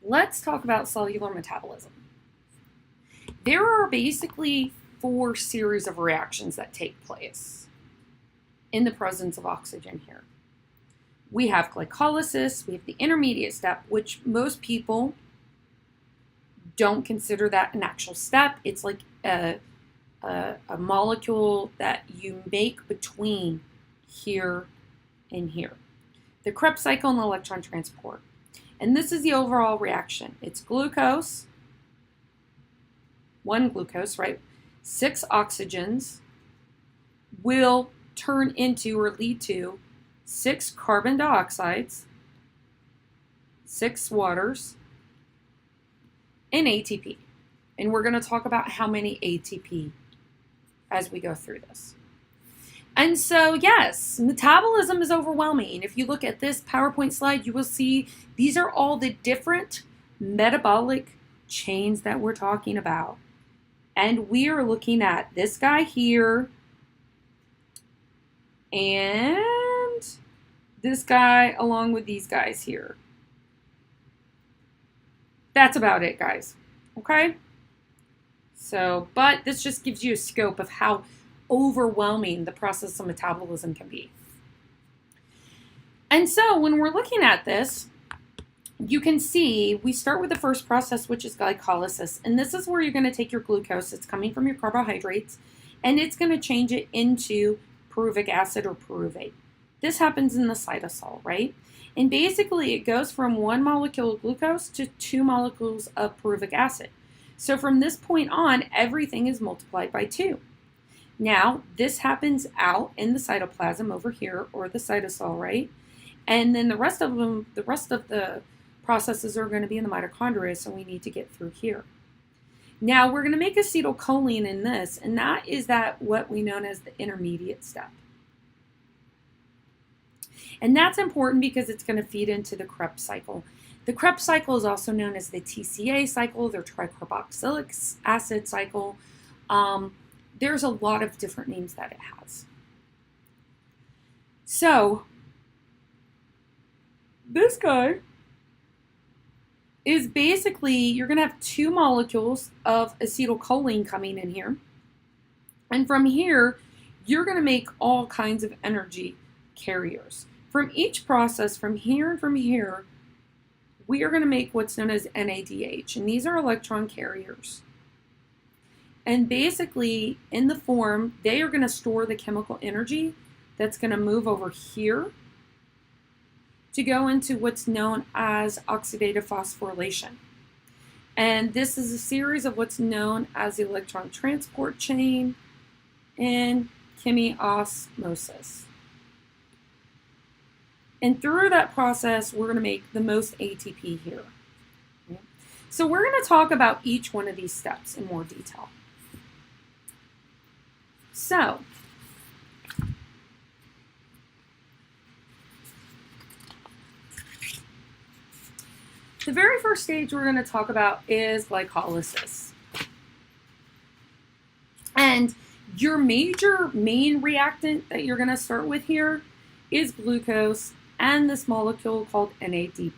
Let's talk about cellular metabolism. There are basically four series of reactions that take place in the presence of oxygen here. We have glycolysis, we have the intermediate step, which most people don't consider that an actual step. It's like a molecule that you make between here and here. The Krebs cycle and electron transport. And this is the overall reaction. It's glucose, one glucose, right? 6 oxygens will turn into or lead to 6 carbon dioxides, 6 waters, and ATP. And we're going to talk about how many ATP as we go through this. And so, yes, metabolism is overwhelming. If you look at this PowerPoint slide, you will see these are all the different metabolic chains that we're talking about. And we are looking at this guy here and this guy along with these guys here. That's about it, guys. Okay? So, but this just gives you a scope of how overwhelming the process of metabolism can be. And so when we're looking at this, you can see we start with the first process, which is glycolysis. And this is where you're going to take your glucose, it's coming from your carbohydrates, and it's going to change it into pyruvic acid or pyruvate. This happens in the cytosol, right? And basically it goes from 1 molecule of glucose to 2 molecules of pyruvic acid. So from this point on, everything is multiplied by 2. Now, this happens out in the cytoplasm over here, or the cytosol, right? And then the rest of the processes are going to be in the mitochondria, so we need to get through here. Now, we're going to make acetylcholine in this, and that is what we know as the intermediate step. And that's important because it's going to feed into the Krebs cycle. The Krebs cycle is also known as the TCA cycle, the tricarboxylic acid cycle. There's a lot of different names that it has. So, this guy is basically, you're going to have 2 molecules of acetylcholine coming in here. And from here, you're going to make all kinds of energy carriers. From each process, from here and from here, we are going to make what's known as NADH. And these are electron carriers. And basically, in the form, they are going to store the chemical energy that's going to move over here to go into what's known as oxidative phosphorylation. And this is a series of what's known as the electron transport chain and chemiosmosis. And through that process, we're going to make the most ATP here. Okay? So we're going to talk about each one of these steps in more detail. So, the very first stage we're going to talk about is glycolysis. And your main reactant that you're going to start with here is glucose and this molecule called NAD+.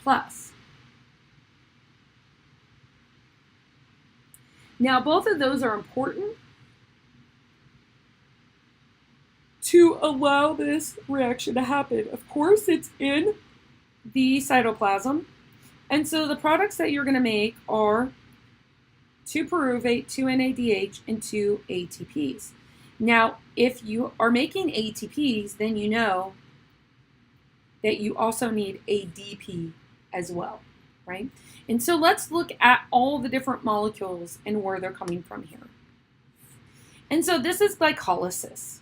Now, both of those are important to allow this reaction to happen. Of course, it's in the cytoplasm. And so the products that you're going to make are 2 pyruvate, 2 NADH, and 2 ATPs. Now, if you are making ATPs, then you know that you also need ADP as well, right? And so let's look at all the different molecules and where they're coming from here. And so this is glycolysis.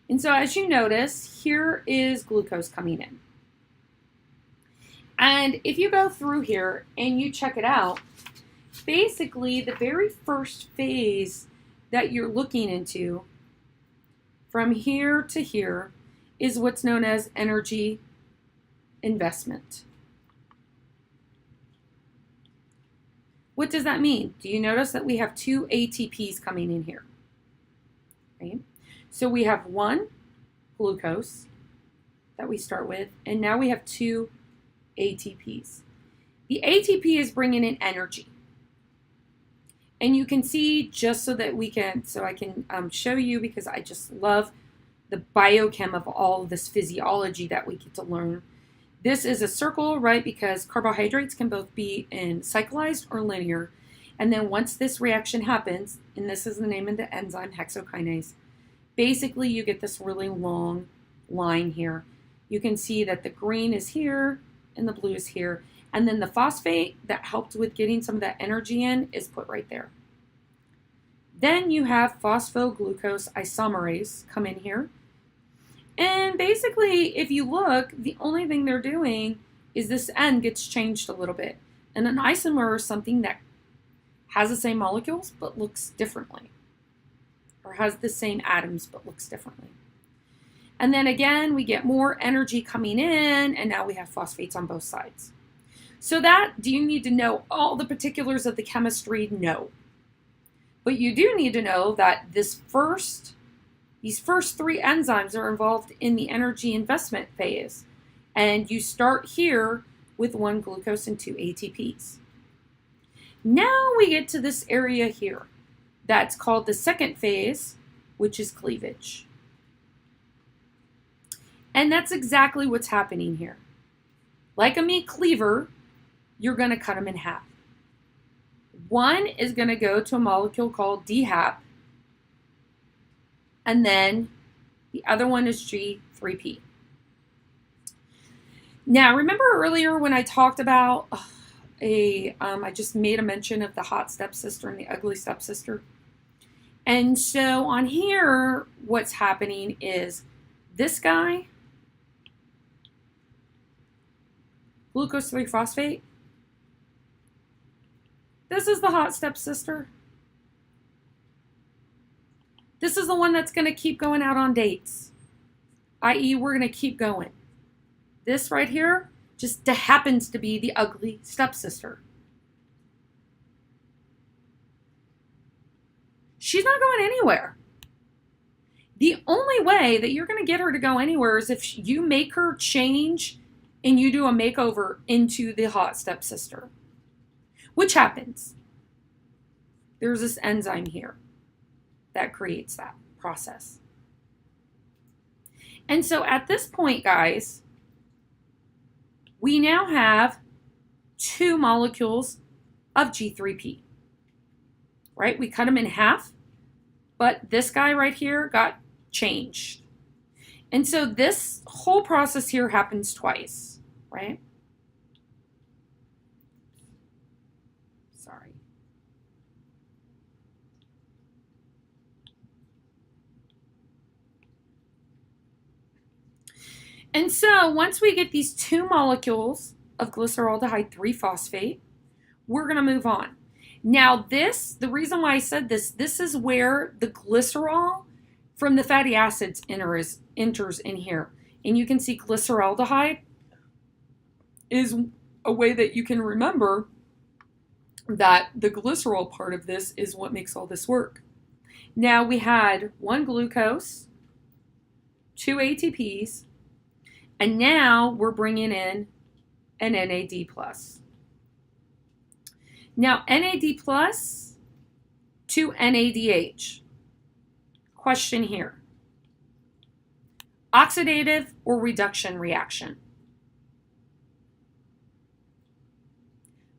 And so as you notice, here is glucose coming in. And if you go through here and you check it out, basically the very first phase that you're looking into from here to here is what's known as energy investment. What does that mean? Do you notice that we have 2 ATPs coming in here? Okay. So we have 1 glucose that we start with, and now we have 2 ATPs. The ATP is bringing in energy. And you can see, just so that I can show you, because I just love the biochem of all of this physiology that we get to learn. This is a circle, right? Because carbohydrates can both be in cyclized or linear. And then once this reaction happens, and this is the name of the enzyme, hexokinase, basically you get this really long line here. You can see that the green is here and the blue is here. And then the phosphate that helped with getting some of that energy in is put right there. Then you have phosphoglucose isomerase come in here. And basically, if you look, the only thing they're doing is this end gets changed a little bit. And an isomer is something that has the same molecules but looks differently. Or has the same atoms but looks differently. And then again, we get more energy coming in, and now we have phosphates on both sides. So do you need to know all the particulars of the chemistry? No. But you do need to know that these first three enzymes are involved in the energy investment phase. And you start here with 1 glucose and 2 ATPs. Now we get to this area here. That's called the second phase, which is cleavage. And that's exactly what's happening here. Like a meat cleaver, you're going to cut them in half. One is going to go to a molecule called DHAP, and then the other one is G3P. Now, remember earlier when I talked about I just made a mention of the hot stepsister and the ugly stepsister? And so on here, what's happening is this guy, glucose 3-phosphate, this is the hot stepsister. This is the one that's going to keep going out on dates, i.e. we're going to keep going. This right here just happens to be the ugly stepsister. She's not going anywhere. The only way that you're going to get her to go anywhere is if you make her change and you do a makeover into the hot stepsister, which happens. There's this enzyme here that creates that process. And so at this point, guys, we now have 2 molecules of G3P, right? We cut them in half, but this guy right here got changed. And so this whole process here happens twice, right? Sorry. And so once we get these 2 molecules of glyceraldehyde 3-phosphate, we're going to move on. Now the reason why I said this is where the glycerol from the fatty acids enters in here. And you can see glyceraldehyde is a way that you can remember that the glycerol part of this is what makes all this work. Now we had 1 glucose, 2 ATPs, and now we're bringing in an NAD+. Now NAD+ to NADH. Question here. Oxidative or reduction reaction?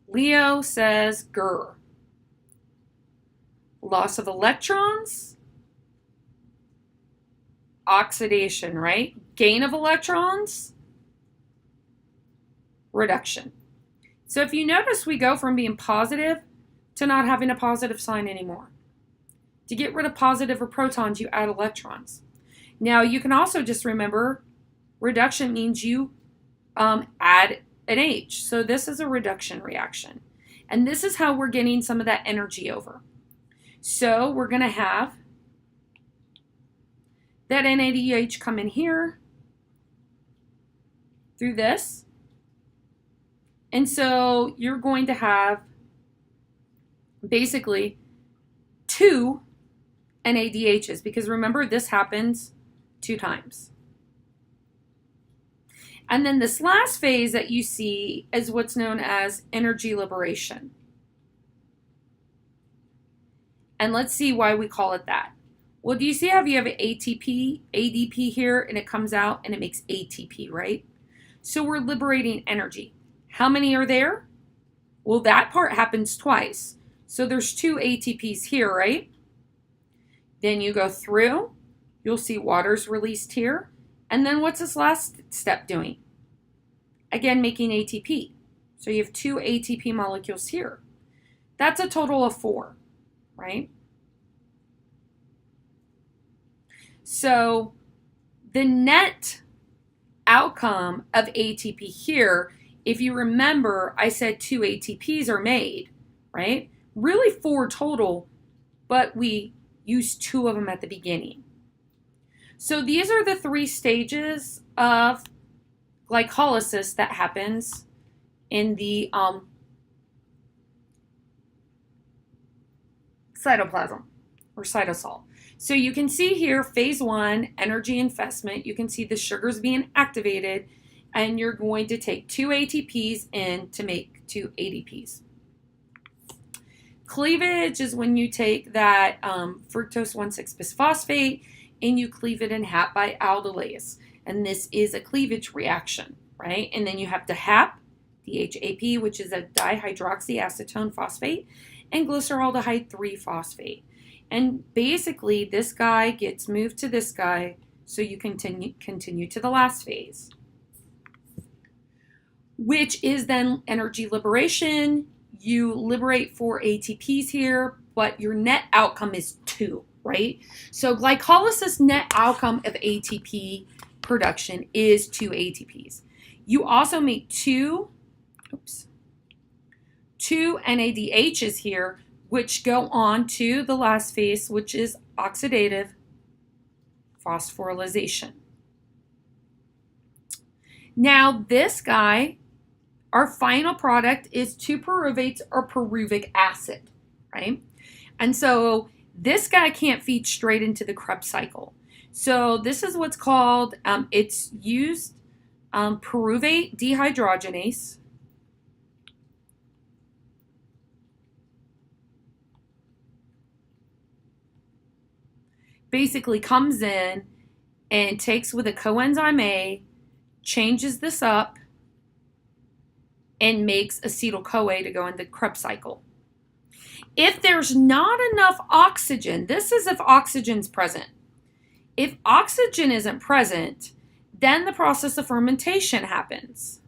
Leo says GER. Loss of electrons? Oxidation, right? Gain of electrons? Reduction. So if you notice, we go from being positive to not having a positive sign anymore. To get rid of positive or protons, you add electrons. Now, you can also just remember reduction means you add an H. So this is a reduction reaction. And this is how we're getting some of that energy over. So we're going to have that NADH come in here through this. And so you're going to have basically 2 NADHs, because remember, this happens 2 times. And then this last phase that you see is what's known as energy liberation. And let's see why we call it that. Well, do you see how you have an ADP here, and it comes out and it makes ATP, right? So we're liberating energy. How many are there? Well, that part happens twice. So there's 2 ATPs here, right? Then you go through, you'll see water's released here. And then what's this last step doing? Again, making ATP. So you have 2 ATP molecules here. That's a total of 4, right? So the net outcome of ATP here, if you remember, I said 2 ATPs are made, right? Really 4 total, but we use 2 of them at the beginning. So these are the 3 stages of glycolysis that happens in the cytoplasm or cytosol. So you can see here, phase 1, energy investment. You can see the sugars being activated, and you're going to take 2 ATPs in to make 2 ADPs. Cleavage is when you take that fructose 1,6-bisphosphate and you cleave it in half by aldolase. And this is a cleavage reaction, right? And then you have DHAP, DHAP, which is a dihydroxyacetone phosphate, and glyceraldehyde 3-phosphate. And basically, this guy gets moved to this guy, so you continue to the last phase, which is then energy liberation. You liberate 4 ATPs here, but your net outcome is 2, right? So glycolysis net outcome of ATP production is 2 ATPs. You also make 2 NADHs here, which go on to the last phase, which is oxidative phosphorylation. Now this guy, our final product is 2 pyruvates or pyruvic acid, right? And so this guy can't feed straight into the Krebs cycle. So this is what's called, it's used pyruvate dehydrogenase. Basically comes in and takes with a coenzyme A, changes this up, and makes acetyl-CoA to go in the Krebs cycle. If there's not enough oxygen, this is if oxygen's present. If oxygen isn't present, then the process of fermentation happens.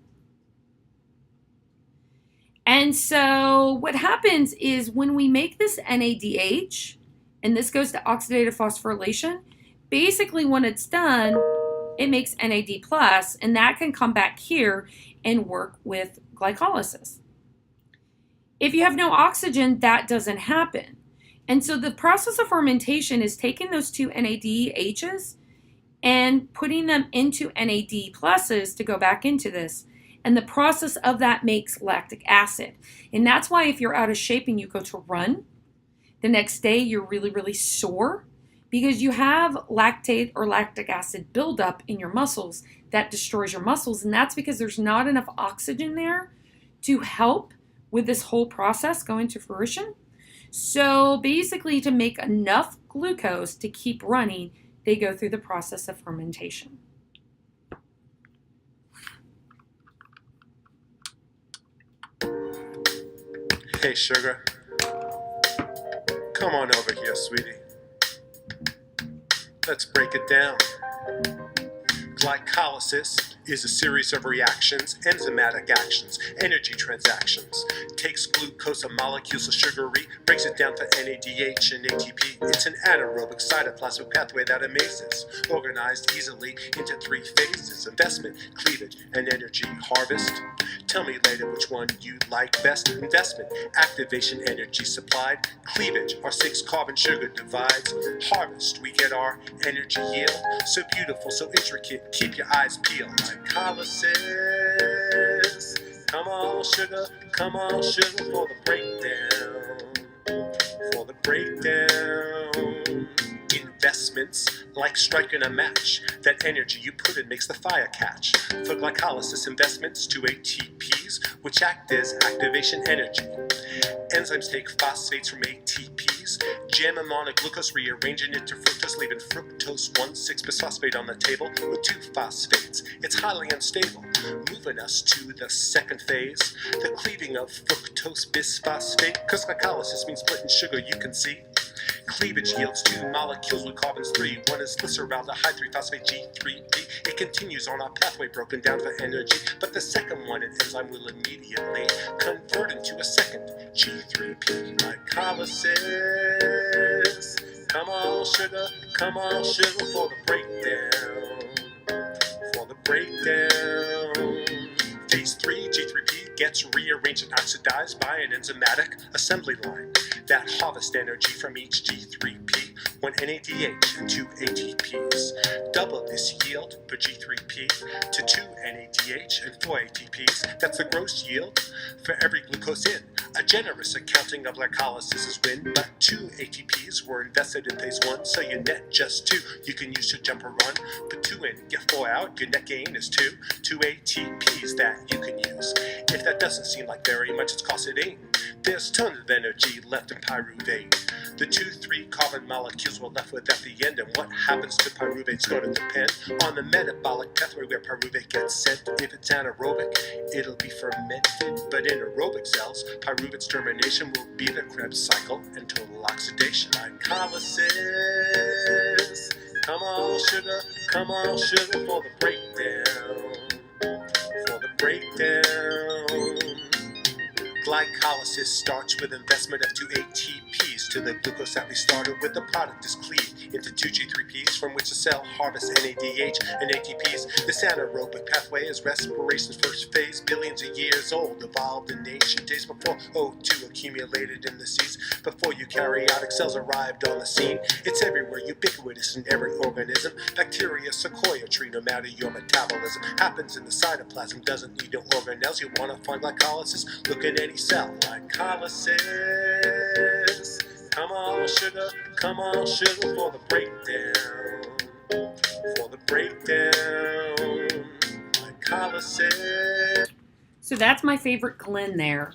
And so what happens is when we make this NADH, and this goes to oxidative phosphorylation, basically when it's done, it makes NAD+, and that can come back here and work with glycolysis. If you have no oxygen, that doesn't happen. And so the process of fermentation is taking those 2 NADHs and putting them into NAD pluses to go back into this. And the process of that makes lactic acid. And that's why if you're out of shape and you go to run, the next day you're really, really sore because you have lactate or lactic acid buildup in your muscles that destroys your muscles. And that's because there's not enough oxygen there to help with this whole process going to fruition. So basically, to make enough glucose to keep running, they go through the process of fermentation. Hey, sugar. Come on over here, sweetie. Let's break it down. Glycolysis is a series of reactions, enzymatic actions, energy transactions. Takes glucose, a molecule so sugary, breaks it down to NADH and ATP. It's an anaerobic cytoplasmic pathway that amazes, organized easily into 3 phases: investment, cleavage, and energy harvest. Tell me later which one you like best. Investment, activation, energy supplied. Cleavage, our 6-carbon sugar divides. Harvest, we get our energy yield. So beautiful, so intricate, keep your eyes peeled. Glycolysis. Come on, sugar, for the breakdown. For the breakdown. Investment. investments, like striking a match. That energy you put in makes the fire catch. For glycolysis investments, 2 ATPs, which act as activation energy. Enzymes take phosphates from ATPs, jam them on a glucose, rearranging it to fructose, leaving fructose 1,6-bisphosphate on the table with 2 phosphates. It's highly unstable, moving us to the second phase, the cleaving of fructose bisphosphate, because glycolysis means splitting sugar, you can see. Cleavage yields 2 molecules with carbons 3. One is glyceraldehyde 3-phosphate G3P. It continues on our pathway broken down for energy, but the second one, an enzyme, will immediately convert into a second G3P. Glycolysis. Come on, sugar for the breakdown. For the breakdown. Phase 3, G3P gets rearranged and oxidized by an enzymatic assembly line that harvests energy from each G3P, 1 NADH and 2 ATPs. Double this yield per G3P to 2 NADH and 4 ATPs. That's the gross yield for every glucose in. A generous accounting of glycolysis' win, but 2 ATPs were invested in phase 1, so your net just 2 you can use to jump or run. Put 2 in, get 4 out, your net gain is 2 ATPs that you can use. If that doesn't seem like very much, it's 'cause it ain't. There's tons of energy left in pyruvate. The 2,3 carbon molecules we're left with at the end, and what happens to pyruvate's going to depend on the metabolic pathway where pyruvate gets sent. If it's anaerobic, it'll be fermented, but in aerobic cells, pyruvate's termination will be the Krebs cycle and total oxidation. Glycolysis. Come on, sugar for the breakdown. For the breakdown. Glycolysis starts with investment of 2 ATPs to the glucose that we started with. The product is cleaved into 2 G3Ps from which the cell harvests NADH and ATPs. This anaerobic pathway is respiration's first phase, billions of years old, evolved in ancient days before O2 accumulated in the seas, before eukaryotic cells arrived on the scene. It's everywhere, ubiquitous in every organism. Bacteria, sequoia tree, no matter your metabolism, happens in the cytoplasm, doesn't need no organelles. You want to find glycolysis? Look at any cell. Glycolysis. Come on, sugar for the breakdown. For the breakdown. Glycolysis. So that's my favorite Glen there.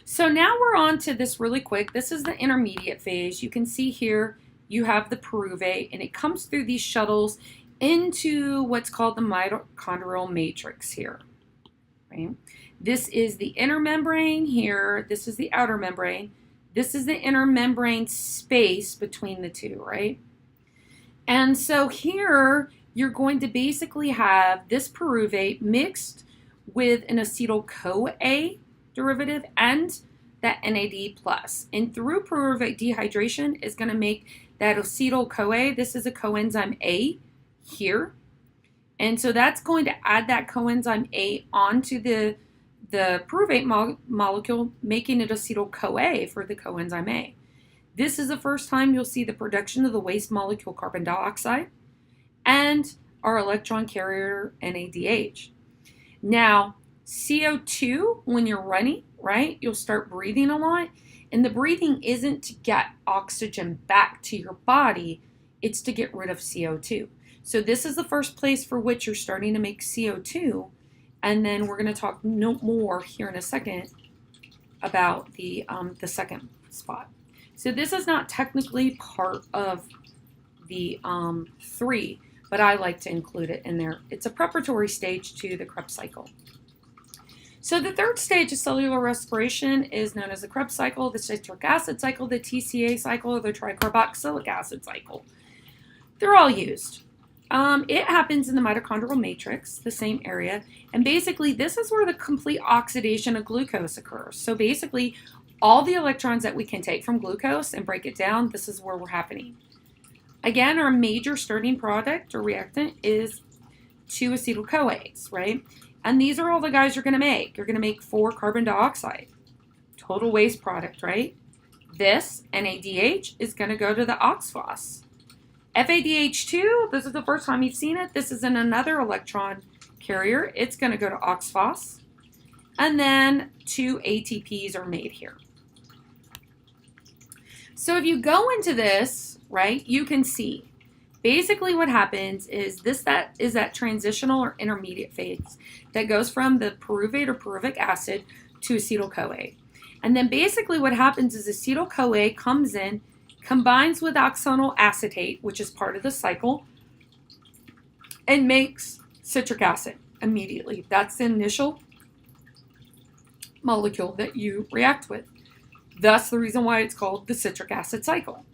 So now we're on to this really quick. This is the intermediate phase. You can see here you have the pyruvate, and it comes through these shuttles into what's called the mitochondrial matrix here. Right? This is the inner membrane here. This is the outer membrane. This is the inner membrane space between the two, right? And so here you're going to basically have this pyruvate mixed with an acetyl-CoA derivative and that NAD+. And through pyruvate dehydration is going to make that acetyl-CoA. This is a coenzyme A here. And so that's going to add that coenzyme A onto the pyruvate molecule, making it acetyl-CoA for the coenzyme A. This is the first time you'll see the production of the waste molecule carbon dioxide and our electron carrier NADH. Now, CO2, when you're running, right, you'll start breathing a lot. And the breathing isn't to get oxygen back to your body, it's to get rid of CO2. So this is the first place for which you're starting to make CO2. And then we're going to talk more here in a second about the second spot. So this is not technically part of the 3, but I like to include it in there. It's a preparatory stage to the Krebs cycle. So the third stage of cellular respiration is known as the Krebs cycle, the citric acid cycle, the TCA cycle, or the tricarboxylic acid cycle. They're all used. It happens in the mitochondrial matrix, the same area, and basically this is where the complete oxidation of glucose occurs. So basically all the electrons that we can take from glucose and break it down, this is where we're happening. Again, our major starting product or reactant is 2 acetyl-CoAs, right? And these are all the guys you're going to make. You're going to make 4 carbon dioxide. Total waste product, right? This, NADH, is going to go to the oxphos. FADH2, this is the first time you've seen it. This is in another electron carrier. It's going to go to oxphos. And then 2 ATPs are made here. So if you go into this, right, you can see Basically what happens is that transitional or intermediate phase that goes from the pyruvate or pyruvic acid to acetyl-CoA. And then basically what happens is acetyl-CoA comes in, combines with oxonyl acetate, which is part of the cycle, and makes citric acid immediately. That's the initial molecule that you react with. That's the reason why it's called the citric acid cycle.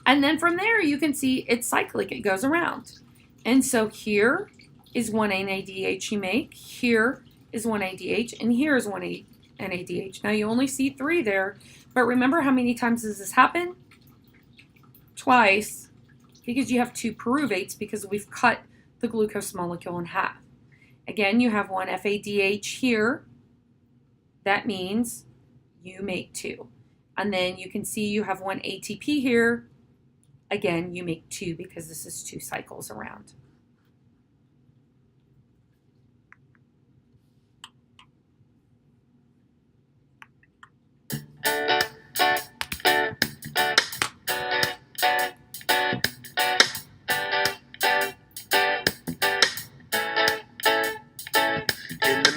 And then from there, you can see it's cyclic. It goes around. And so here is one NADH you make. Here is one ADH. And here is one NADH. Now, you only see 3 there. But remember how many times does this happen? Twice. Because you have 2 pyruvates because we've cut the glucose molecule in half. Again, you have one FADH here. That means you make 2. And then you can see you have one ATP here. Again, you make 2 because this is 2 cycles around.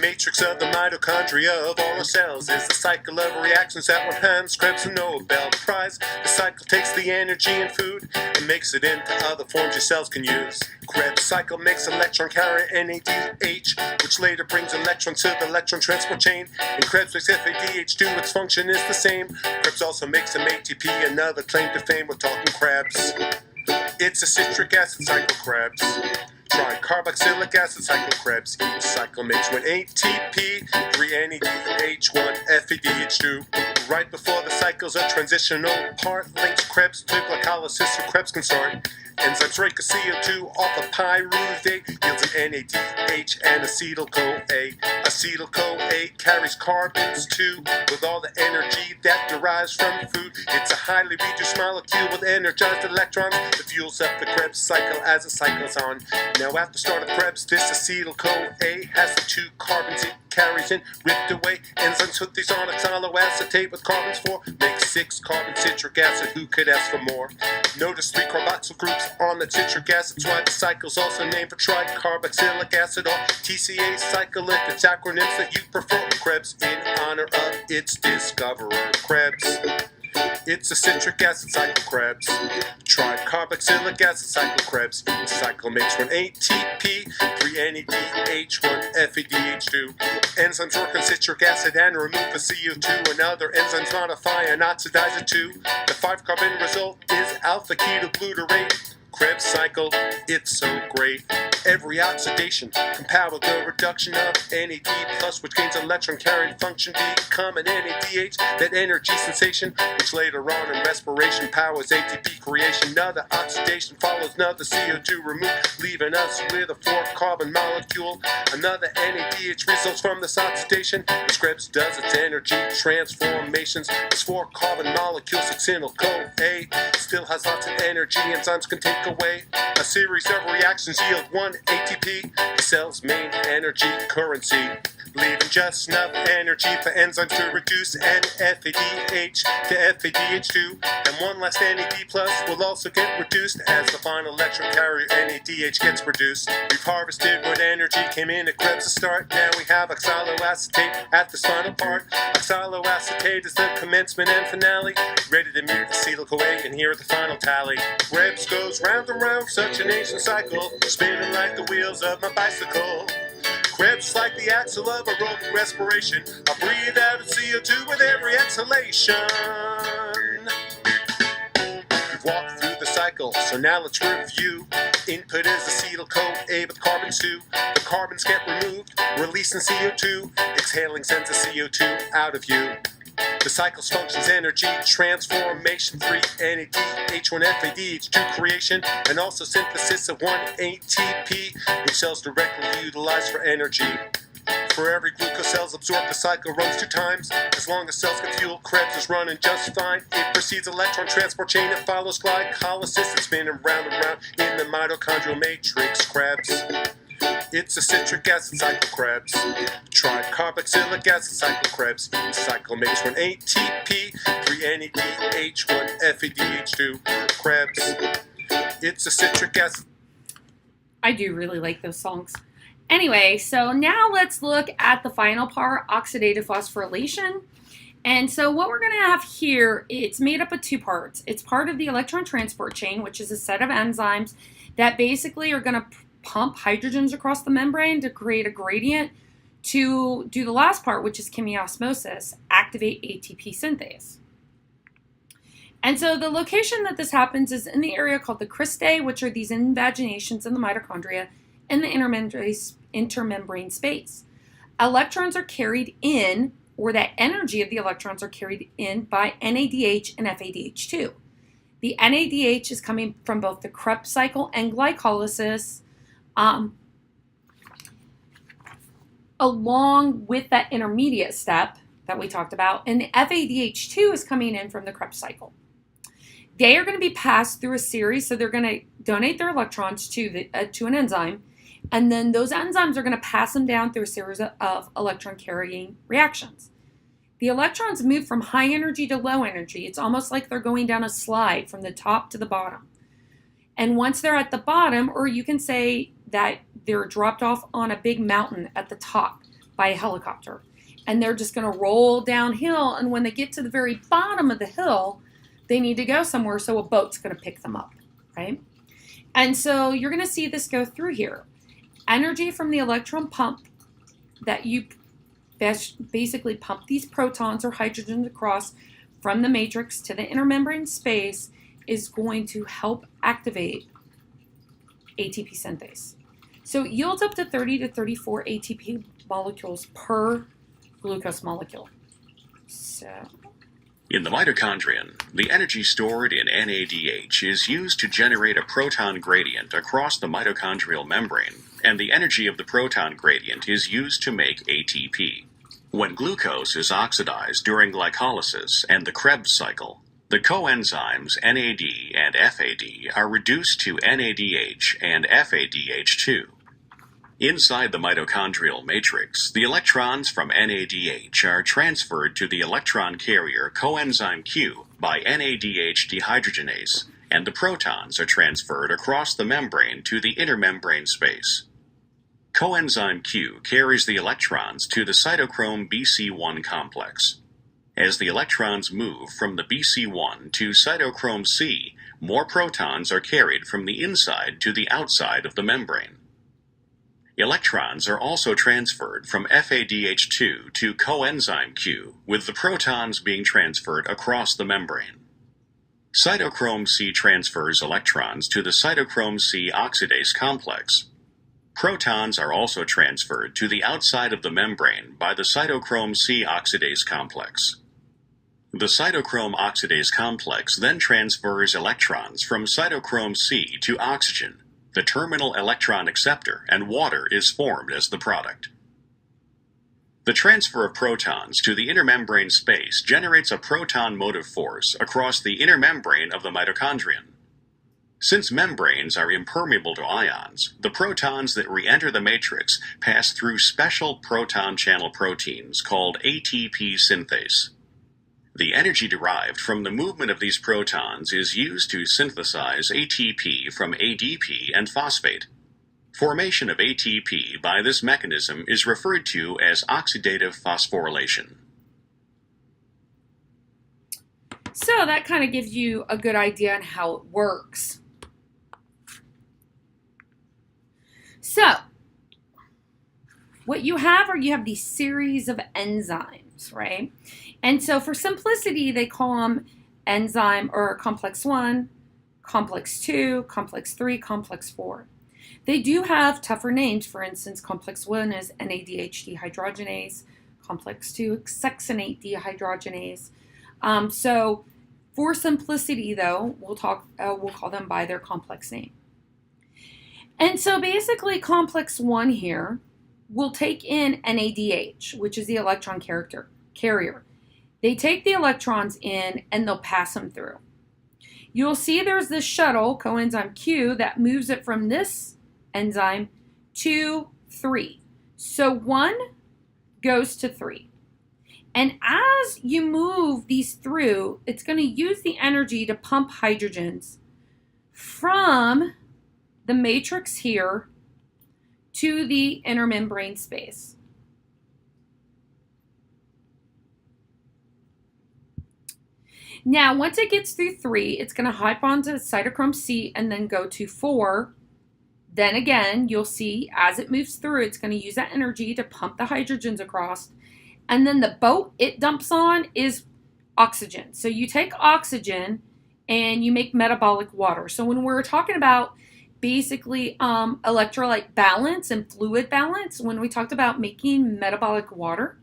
Matrix of the mitochondria of all our cells is the cycle of reactions that won Hans Krebs a Nobel Prize. The cycle takes the energy and food and makes it into other forms your cells can use. Krebs cycle makes electron carrier NADH, which later brings electrons to the electron transport chain. And Krebs makes FADH2, its function is the same. Krebs also makes some ATP, another claim to fame. We're talking Krebs. It's a citric acid cycle, Krebs. Tricarboxylic acid cycle, Krebs. Each cycle makes one ATP, 3 NADH, 1 FADH2. Right before the cycle's a transitional part, links Krebs to glycolysis so Krebs can start. Enzymes break a CO2 off a pyruvate, yields an NADH and acetyl-CoA. Acetyl-CoA carries carbons too, with all the energy that derives from food. It's a highly reduced molecule with energized electrons that fuels up the Krebs cycle as it cycles on. Now after start of Krebs, this acetyl-CoA has the 2 carbons it carries in, ripped away. Enzymes put these on oxaloacetate with carbons 4, make 6 carbon citric acid. Who could ask for more? Notice 3 carboxyl groups on the citric acid. That's why the cycle's also named for tricarboxylic acid, or TCA cycle if it's acronyms that you prefer. Krebs in honor of its discoverer, Krebs. It's a citric acid cycle, Krebs. Tricarboxylic acid cycle, Krebs. Each cycle makes one ATP, 3 NADH, 1 FADH2. Enzymes work on citric acid and remove the CO2, and other enzymes modify and oxidize it too. The 5-carbon result is alpha ketoglutarate. Krebs cycle, it's so great. Every oxidation compound the reduction of NAD+, which gains electron carrying function, become an NADH, that energy sensation, which later on in respiration powers ATP creation. Another oxidation follows another CO2 remove, leaving us with a 4-carbon molecule. Another NADH results from this oxidation, which Krebs does its energy transformations. This 4-carbon molecule, acetyl-CoA, still has lots of energy enzymes can take away. A series of reactions yield 1 ATP, the cell's main energy currency, leaving just enough energy for enzymes to reduce NFADH to FADH2, and 1 less NAD+ will also get reduced as the final electron carrier NADH gets produced. We've harvested what energy came in at Krebs to start. Now we have oxaloacetate at this final part. Oxaloacetate is the commencement and finale, ready to meet acetyl-CoA, and here at the final tally. Krebs goes round and round, such an ancient cycle, spinning like the wheels of my bicycle. Krebs like the axle of aerobic respiration. I breathe out of CO2 with every exhalation. We've walked through the cycle, so now let's review. Input is acetyl-CoA with carbons 2. The carbons get removed, releasing CO2. Exhaling sends the CO2 out of you. The cycle's functions energy transformation, 3 NADH, 1 FADH2 creation, and also synthesis of 1 ATP, which cells directly utilize for energy. For every glucose cells absorbed, the cycle runs 2 times. As long as cells get fuel, Krebs is running just fine. It precedes electron transport chain, it follows glycolysis, it's spinning round and round in the mitochondrial matrix, Krebs. It's a citric acid cycle, Krebs. Tricarboxylic acid cycle, Krebs. The cycle makes 1 ATP, 3 NADH, 1 FADH2, Krebs. It's a citric acid. I do really like those songs. Anyway, so now let's look at the final part, oxidative phosphorylation. And so what we're going to have here, it's made up of two parts. It's part of the electron transport chain, which is a set of enzymes that basically are going to pump hydrogens across the membrane to create a gradient to do the last part, which is chemiosmosis, activate ATP synthase. And so the location that this happens is in the area called the cristae, which are these invaginations in the mitochondria in the intermembrane space. Electrons are carried in, or that energy of the electrons are carried in by NADH and FADH2. The NADH is coming from both the Krebs cycle and glycolysis, along with that intermediate step that we talked about, and the FADH2 is coming in from the Krebs cycle. They are going to be passed through a series, so they're going to donate their electrons to an enzyme, and then those enzymes are going to pass them down through a series of electron-carrying reactions. The electrons move from high energy to low energy. It's almost like they're going down a slide from the top to the bottom. And once they're at the bottom, or you can say that they're dropped off on a big mountain at the top by a helicopter, and they're just going to roll downhill, and when they get to the very bottom of the hill, they need to go somewhere, so a boat's going to pick them up, right? And so you're going to see this go through here. Energy from the electron pump that you basically pump these protons or hydrogens across from the matrix to the intermembrane space is going to help activate ATP synthase. So it yields up to 30 to 34 ATP molecules per glucose molecule. So in the mitochondrion, the energy stored in NADH is used to generate a proton gradient across the mitochondrial membrane, and the energy of the proton gradient is used to make ATP. When glucose is oxidized during glycolysis and the Krebs cycle, the coenzymes NAD and FAD are reduced to NADH and FADH2. Inside the mitochondrial matrix, the electrons from NADH are transferred to the electron carrier coenzyme Q by NADH dehydrogenase, and the protons are transferred across the membrane to the intermembrane space. Coenzyme Q carries the electrons to the cytochrome BC1 complex. As the electrons move from the BC1 to cytochrome C, more protons are carried from the inside to the outside of the membrane. Electrons are also transferred from FADH2 to coenzyme Q, with the protons being transferred across the membrane. Cytochrome C transfers electrons to the cytochrome C oxidase complex. Protons are also transferred to the outside of the membrane by the cytochrome C oxidase complex. The cytochrome oxidase complex then transfers electrons from cytochrome C to oxygen, the terminal electron acceptor, and water is formed as the product. The transfer of protons to the intermembrane space generates a proton motive force across the inner membrane of the mitochondrion. Since membranes are impermeable to ions, the protons that re-enter the matrix pass through special proton channel proteins called ATP synthase. The energy derived from the movement of these protons is used to synthesize ATP from ADP and phosphate. Formation of ATP by this mechanism is referred to as oxidative phosphorylation. So that kind of gives you a good idea on how it works. So what you have these series of enzymes, right? And so for simplicity, they call them enzyme or complex 1, complex 2, complex 3, complex 4. They do have tougher names. For instance, complex 1 is NADH dehydrogenase, complex 2 succinate dehydrogenase. So for simplicity, though, we'll call them by their complex name. And so basically, complex 1 here will take in NADH, which is the electron carrier. They take the electrons in and they'll pass them through. You'll see there's this shuttle, coenzyme Q, that moves it from this enzyme 2, 3. So 1 goes to 3. And as you move these through, it's going to use the energy to pump hydrogens from the matrix here to the inner membrane space. Now, once it gets through 3, it's going to hop onto cytochrome C and then go to 4. Then again, you'll see as it moves through, it's going to use that energy to pump the hydrogens across. And then the boat it dumps on is oxygen. So you take oxygen and you make metabolic water. So when we're talking about basically electrolyte balance and fluid balance, when we talked about making metabolic water,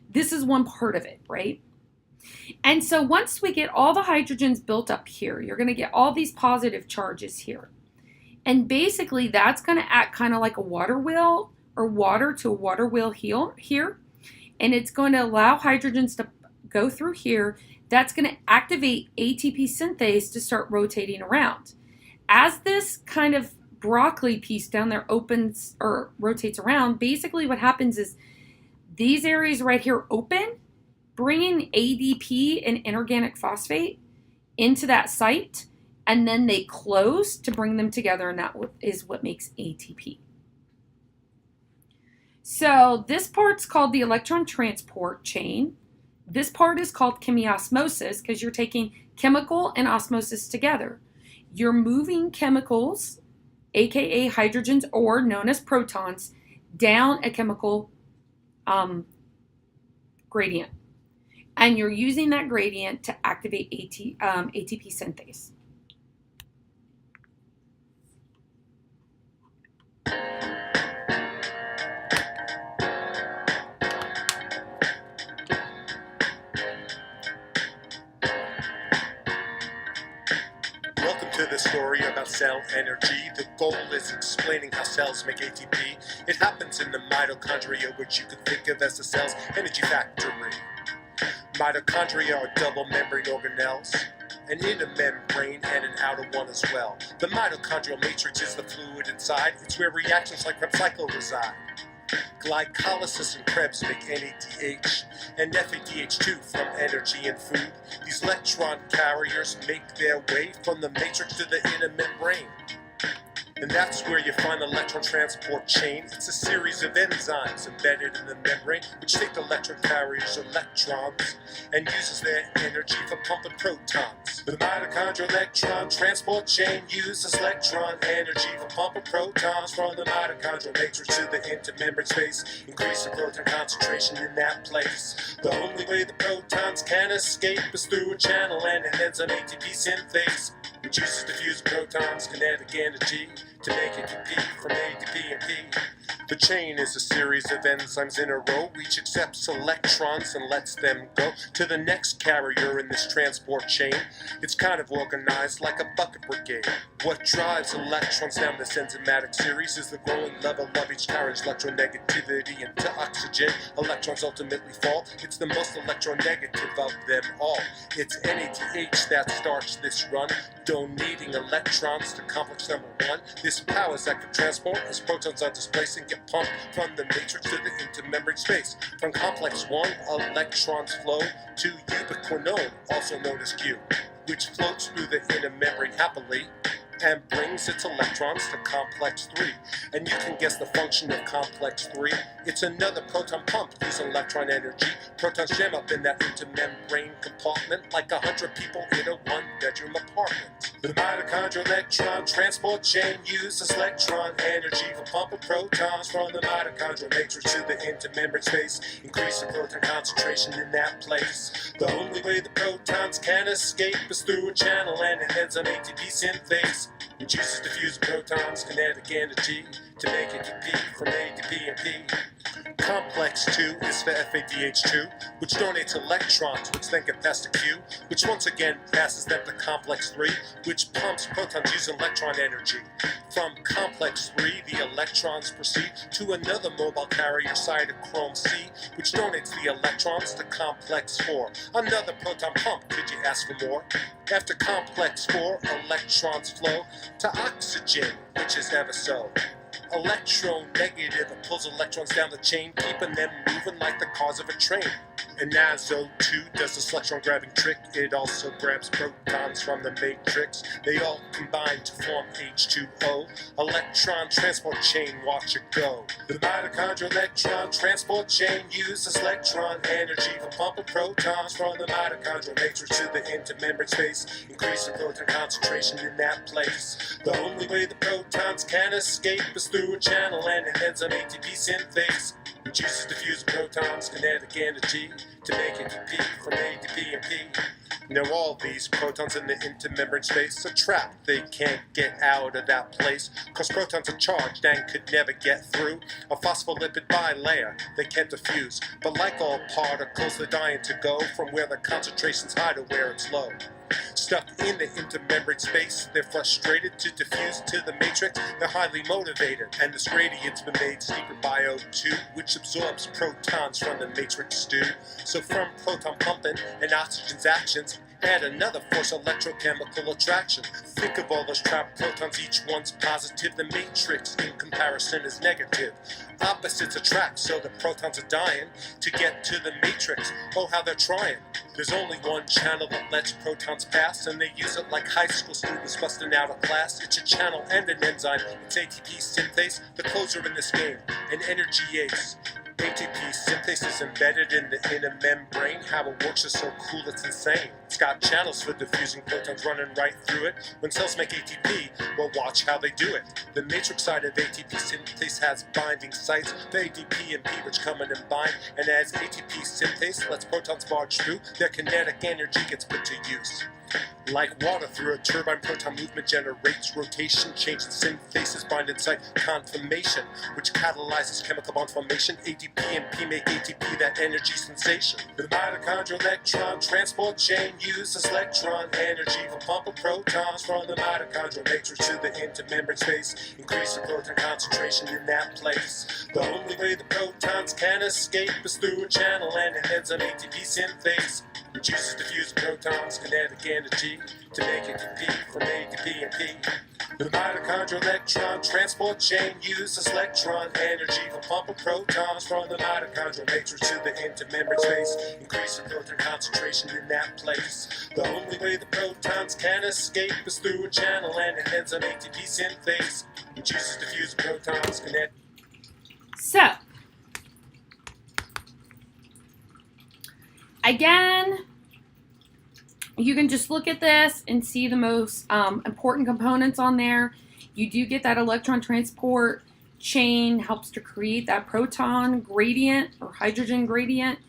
this is one part of it, right? And so once we get all the hydrogens built up here, you're going to get all these positive charges here. And basically that's going to act kind of like a water wheel or water to a water wheel here. And it's going to allow hydrogens to go through here. That's going to activate ATP synthase to start rotating around. As this kind of broccoli piece down there opens or rotates around, basically what happens is these areas right here open, bringing ADP and inorganic phosphate into that site, and then they close to bring them together, and that is what makes ATP. So this part's called the electron transport chain. This part is called chemiosmosis because you're taking chemical and osmosis together. You're moving chemicals, aka hydrogens or known as protons, down a chemical gradient. And you're using that gradient to activate ATP synthase. Welcome to the story about cell energy. The goal is explaining how cells make ATP. It happens in the mitochondria, which you can think of as the cell's energy factory. Mitochondria are double membrane organelles, an inner membrane and an outer one as well. The mitochondrial matrix is the fluid inside. It's where reactions like Krebs cycle reside. Glycolysis and Krebs make NADH and FADH2 from energy and food. These electron carriers make their way from the matrix to the inner membrane. And that's where you find the electron transport chain. It's a series of enzymes embedded in the membrane, which take the electron carriers' electrons and uses their energy for pumping protons. The mitochondrial electron transport chain uses electron energy for pumping protons from the mitochondrial matrix to the intermembrane space, increasing proton concentration in that place. The only way the protons can escape is through a channel and an enzyme ATP synthase, which uses diffused protons' kinetic energy to make ATP from A to B and P. The chain is a series of enzymes in a row. Each accepts electrons and lets them go to the next carrier in this transport chain. It's kind of organized like a bucket brigade. What drives electrons down this enzymatic series is the growing level of each carriage electronegativity into oxygen. Electrons ultimately fall. It's the most electronegative of them all. It's NADH that starts this run, donating electrons to complex number 1. This powers that can transport as protons are displaced and get pumped from the matrix to the intermembrane space. From complex 1, electrons flow to ubiquinone, also known as Q, which floats through the inner membrane happily and brings its electrons to complex 3. And you can guess the function of complex 3. It's another proton pump using electron energy. Protons jam up in that intermembrane compartment like 100 people in a one-bedroom apartment. The mitochondrial electron transport chain uses electron energy for pumping protons from the mitochondrial matrix to the intermembrane space, increasing proton concentration in that place. The only way the protons can escape is through a channel and an enzyme ATP synthase, which uses diffused protons' kinetic energy to make ATP from A to B and P. Complex 2 is for FADH2, which donates electrons, which then get passed to Q, which once again passes them to complex 3, which pumps protons using electron energy. From complex 3, the electrons proceed to another mobile carrier, cytochrome C, which donates the electrons to complex 4. Another proton pump, could you ask for more? After complex 4, electrons flow to oxygen, which is ever so Electronegative, it pulls electrons down the chain, keeping them moving like the cars of a train. And as O2 does this electron grabbing trick, it also grabs protons from the matrix. They all combine to form H2O. Electron transport chain, watch it go. The mitochondrial electron transport chain uses electron energy for pumping protons from the mitochondrial matrix to the intermembrane space, increasing proton concentration in that place. The only way the protons can escape is through a channel and an enzyme ATP synthase, which uses diffused protons kinetic energy to make ATP from A to B and P. Now all these protons in the intermembrane space are trapped. They can't get out of that place, cause protons are charged and could never get through a phospholipid bilayer. They can't diffuse, but like all particles, they're dying to go from where the concentration's high to where it's low. Stuck in the intermembrane space, they're frustrated to diffuse to the matrix. They're highly motivated, and this gradient's been made steeper by O2, which absorbs protons from the matrix stew. So from proton pumping and oxygen's actions, add another force, electrochemical attraction. Think of all those trapped protons, each one's positive. The matrix in comparison is negative. Opposites attract, so the protons are dying to get to the matrix. Oh, how they're trying. There's only one channel that lets protons pass, and they use it like high school students busting out of class. It's a channel and an enzyme. It's ATP synthase, the closer in this game, an energy ace. ATP synthase is embedded in the inner membrane. How it works is so cool, it's insane. It's got channels for diffusing protons running right through it. When cells make ATP, well, watch how they do it. The matrix side of ATP synthase has binding sites for ADP and P, which come in and bind. And as ATP synthase lets protons barge through, their kinetic energy gets put to use. Like water through a turbine, proton movement generates rotation, changing synthases, binding site conformation, which catalyzes chemical bond formation. ADP and P make ATP that energy sensation. The mitochondrial electron transport chain uses electron energy for pumping protons from the mitochondrial matrix to the intermembrane space, increasing proton concentration in that place. The only way the protons can escape is through a channel and an enzyme ATP synthase, which uses diffused protons kinetic energy to make ATP from A to B and P. The mitochondrial electron transport chain uses electron energy for pumping protons from the mitochondrial matrix to the intermembrane space, increasing proton concentration in that place. The only way the protons can escape is through a channel and an enzyme ATP synthase, which uses diffused protons kinetic. So, again, you can just look at this and see the most important components on there. You do get that electron transport chain, helps to create that proton gradient or hydrogen gradient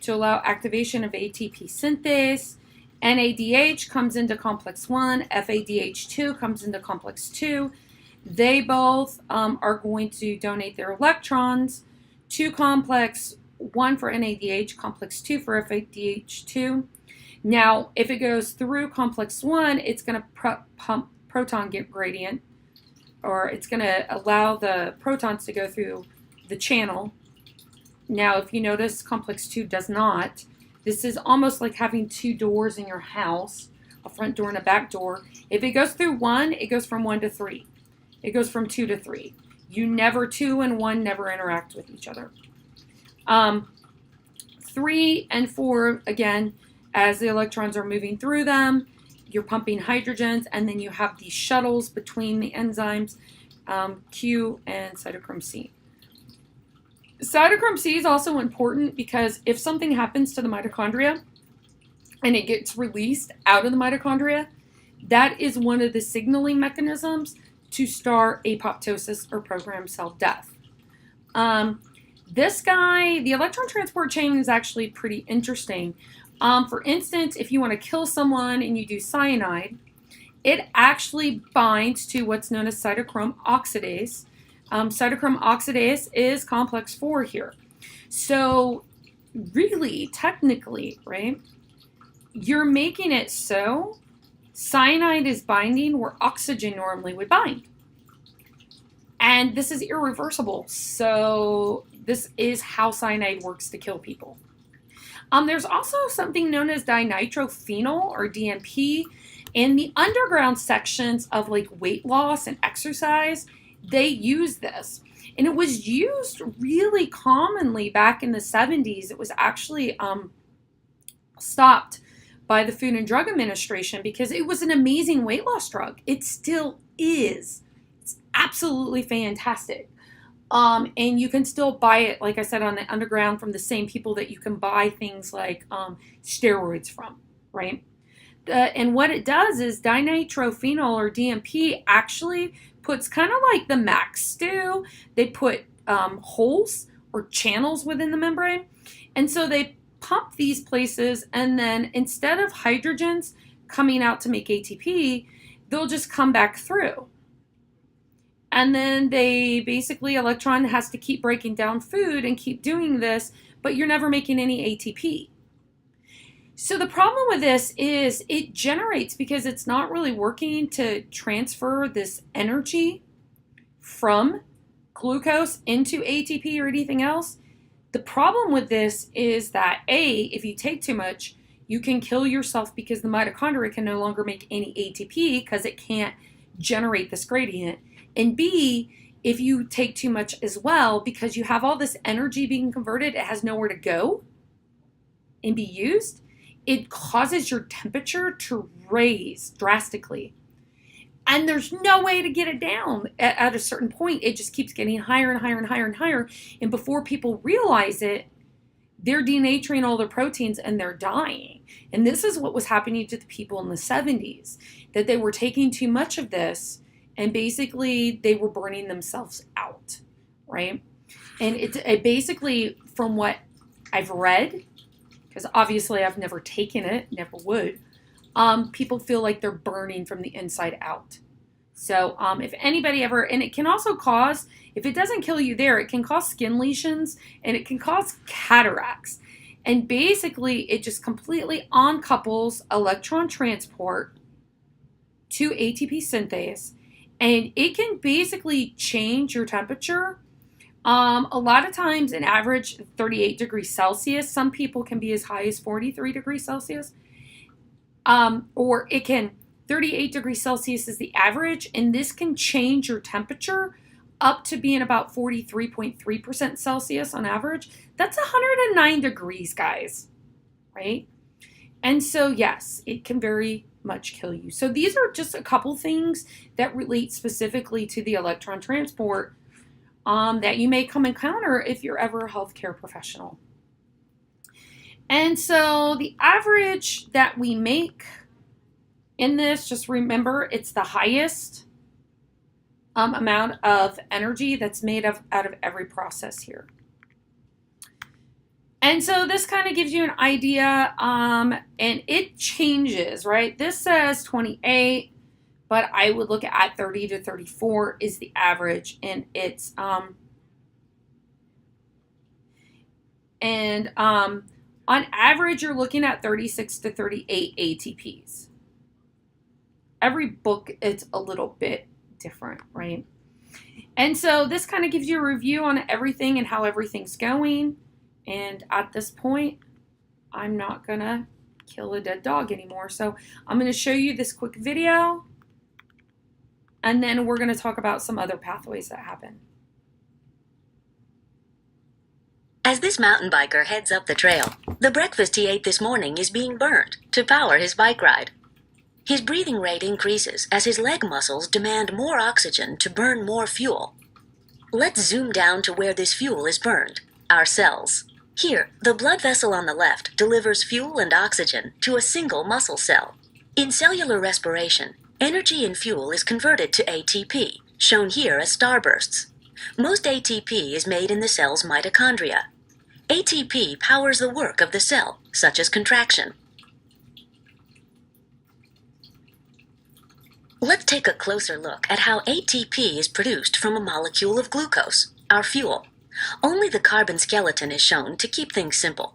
to allow activation of ATP synthase. NADH comes into complex 1, FADH2 comes into complex 2. They both are going to donate their electrons to complex 1 for NADH, complex 2 for FADH2. Now, if it goes through complex 1, it's going to pump proton gradient, or it's going to allow the protons to go through the channel. Now, if you notice, complex 2 does not. This is almost like having two doors in your house, a front door and a back door. If it goes through 1, it goes from 1 to 3. It goes from 2 to 3. 2 and 1 never interact with each other. 3 and 4, again, as the electrons are moving through them, you're pumping hydrogens, and then you have these shuttles between the enzymes, Q and cytochrome C. Cytochrome C is also important because if something happens to the mitochondria and it gets released out of the mitochondria, that is one of the signaling mechanisms to start apoptosis or programmed cell death. This guy, the electron transport chain is actually pretty interesting. For instance, if you want to kill someone and you do cyanide, it actually binds to what's known as cytochrome oxidase. Cytochrome oxidase is complex 4 here. So really, technically, right, you're making it so cyanide is binding where oxygen normally would bind. And this is irreversible. So this is how cyanide works to kill people. There's also something known as dinitrophenol or DNP. In the underground sections of like weight loss and exercise, they use this. And it was used really commonly back in the 70s. It was actually stopped by the Food and Drug Administration because it was an amazing weight loss drug. It still is. It's absolutely fantastic. And you can still buy it, like I said, on the underground from the same people that you can buy things like steroids from, right? And what it does is dinitrophenol or DMP actually puts kind of like the max do. They put holes or channels within the membrane. And so they pump these places, and then instead of hydrogens coming out to make ATP, they'll just come back through. And then they basically, electron has to keep breaking down food and keep doing this, but you're never making any ATP. So the problem with this is it generates, because it's not really working to transfer this energy from glucose into ATP or anything else. The problem with this is that A, if you take too much, you can kill yourself because the mitochondria can no longer make any ATP because it can't generate this gradient. And B, if you take too much as well, because you have all this energy being converted, it has nowhere to go and be used. It causes your temperature to raise drastically. And there's no way to get it down at a certain point. It just keeps getting higher and higher and higher and higher. And before people realize it, they're denaturing all their proteins and they're dying. And this is what was happening to the people in the 70s, that they were taking too much of this and basically they were burning themselves out, right? And it basically, from what I've read, because obviously I've never taken it, never would, people feel like they're burning from the inside out. So if anybody ever, and it can also cause, if it doesn't kill you there, it can cause skin lesions and it can cause cataracts. And basically it just completely uncouples electron transport to ATP synthase. And it can basically change your temperature. A lot of times an average 38 degrees Celsius. Some people can be as high as 43 degrees Celsius. Or it can, 38 degrees Celsius is the average, and this can change your temperature up to being about 43.3% Celsius on average. That's 109 degrees, guys, right? And so, yes, it can very much kill you. So these are just a couple things that relate specifically to the electron transport that you may come encounter if you're ever a healthcare professional. And so the average that we make in this, just remember, it's the highest amount of energy that's made out of every process here. And so this kind of gives you an idea, and it changes, right? This says 28, but I would look at 30 to 34 is the average, and it's on average you're looking at 36 to 38 ATPs. Every book it's a little bit different, right? And so this kind of gives you a review on everything and how everything's going. And at this point, I'm not gonna kill a dead dog anymore. So I'm gonna show you this quick video, and then we're gonna talk about some other pathways that happen. As this mountain biker heads up the trail, the breakfast he ate this morning is being burned to power his bike ride. His breathing rate increases as his leg muscles demand more oxygen to burn more fuel. Let's zoom down to where this fuel is burned, our cells. Here, the blood vessel on the left delivers fuel and oxygen to a single muscle cell. In cellular respiration, energy and fuel is converted to ATP, shown here as starbursts. Most ATP is made in the cell's mitochondria. ATP powers the work of the cell, such as contraction. Let's take a closer look at how ATP is produced from a molecule of glucose, our fuel. Only the carbon skeleton is shown to keep things simple.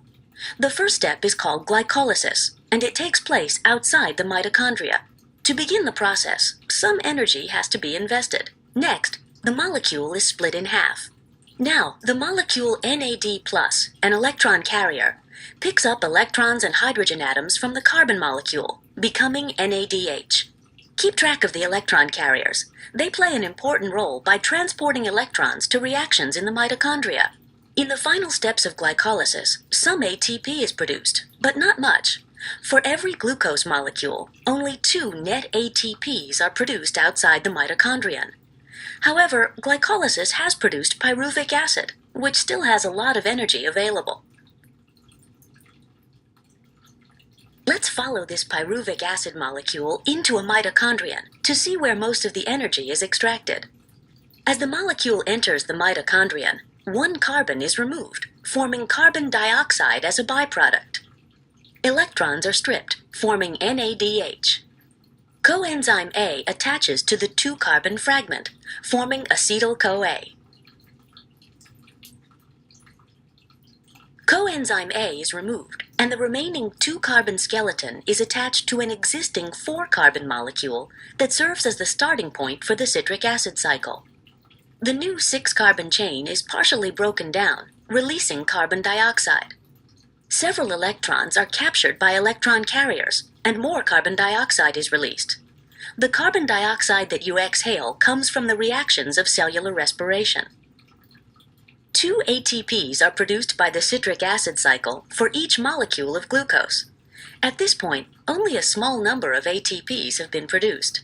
The first step is called glycolysis, and it takes place outside the mitochondria. To begin the process, some energy has to be invested. Next, the molecule is split in half. Now, the molecule NAD+, an electron carrier, picks up electrons and hydrogen atoms from the carbon molecule, becoming NADH. Keep track of the electron carriers. They play an important role by transporting electrons to reactions in the mitochondria. In the final steps of glycolysis, some ATP is produced, but not much. For every glucose molecule, only 2 net ATPs are produced outside the mitochondrion. However, glycolysis has produced pyruvic acid, which still has a lot of energy available. Let's follow this pyruvic acid molecule into a mitochondrion to see where most of the energy is extracted. As the molecule enters the mitochondrion, 1 carbon is removed, forming carbon dioxide as a byproduct. Electrons are stripped, forming NADH. Coenzyme A attaches to the 2-carbon fragment, forming acetyl-CoA. Coenzyme A is removed, and the remaining 2-carbon skeleton is attached to an existing 4-carbon molecule that serves as the starting point for the citric acid cycle. The new 6-carbon chain is partially broken down, releasing carbon dioxide. Several electrons are captured by electron carriers, and more carbon dioxide is released. The carbon dioxide that you exhale comes from the reactions of cellular respiration. 2 ATPs are produced by the citric acid cycle for each molecule of glucose. At this point, only a small number of ATPs have been produced.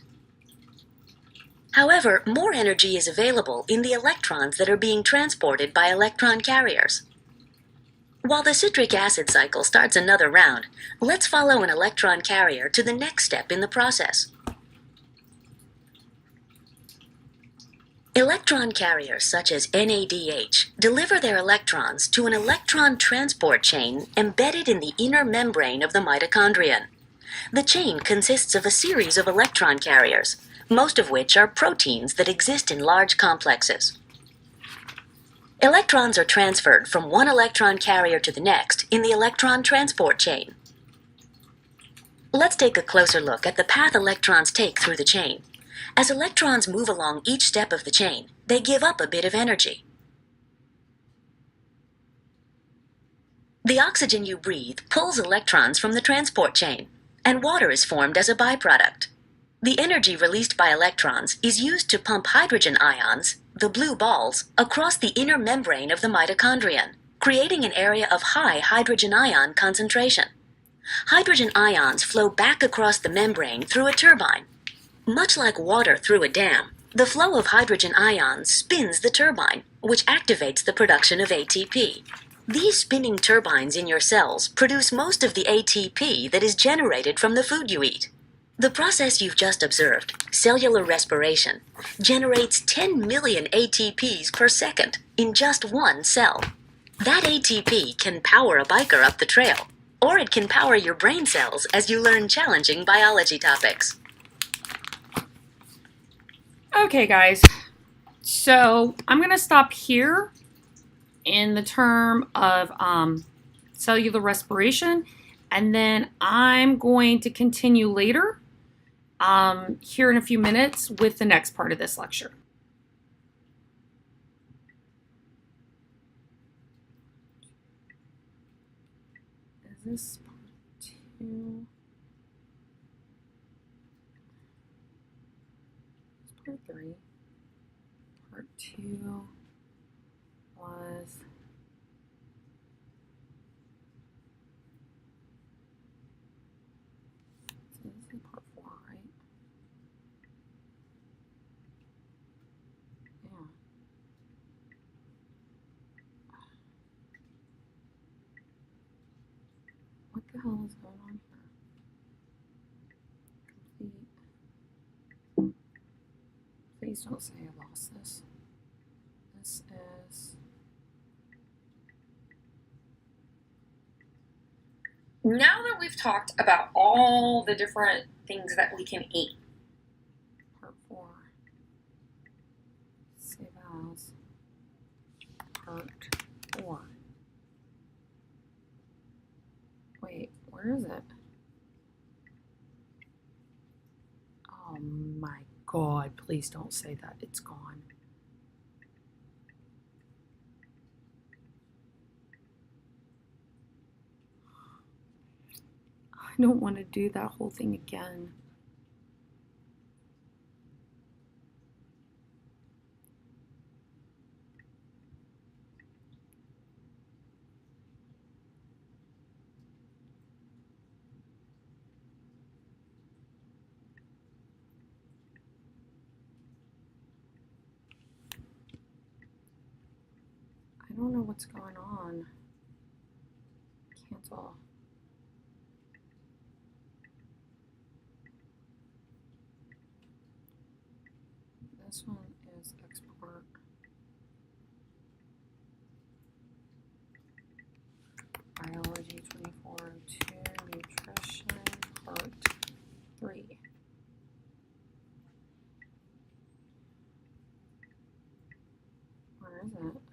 However, more energy is available in the electrons that are being transported by electron carriers. While the citric acid cycle starts another round, let's follow an electron carrier to the next step in the process. Electron carriers such as NADH deliver their electrons to an electron transport chain embedded in the inner membrane of the mitochondrion. The chain consists of a series of electron carriers, most of which are proteins that exist in large complexes. Electrons are transferred from one electron carrier to the next in the electron transport chain. Let's take a closer look at the path electrons take through the chain. As electrons move along each step of the chain, they give up a bit of energy. The oxygen you breathe pulls electrons from the transport chain, and water is formed as a byproduct. The energy released by electrons is used to pump hydrogen ions, the blue balls, across the inner membrane of the mitochondrion, creating an area of high hydrogen ion concentration. Hydrogen ions flow back across the membrane through a turbine. Much like water through a dam, the flow of hydrogen ions spins the turbine, which activates the production of ATP. These spinning turbines in your cells produce most of the ATP that is generated from the food you eat. The process you've just observed, cellular respiration, generates 10 million ATPs per second in just one cell. That ATP can power a biker up the trail, or it can power your brain cells as you learn challenging biology topics. Okay, guys. So I'm going to stop here in the term of cellular respiration, and then I'm going to continue later here in a few minutes with the next part of this lecture. Is this part 2? Part 3. Part 2 was this is part 4, right? Yeah. What the hell is going on here? Complete. Please don't say I lost this. This is... Now that we've talked about all the different things that we can eat, part 4, save as part 4. Wait, where is it? Oh my God, please don't say that. It's gone. I don't want to do that whole thing again. What's going on? Cancel. This one is export. BIOL2402 nutrition part 3. Where is it?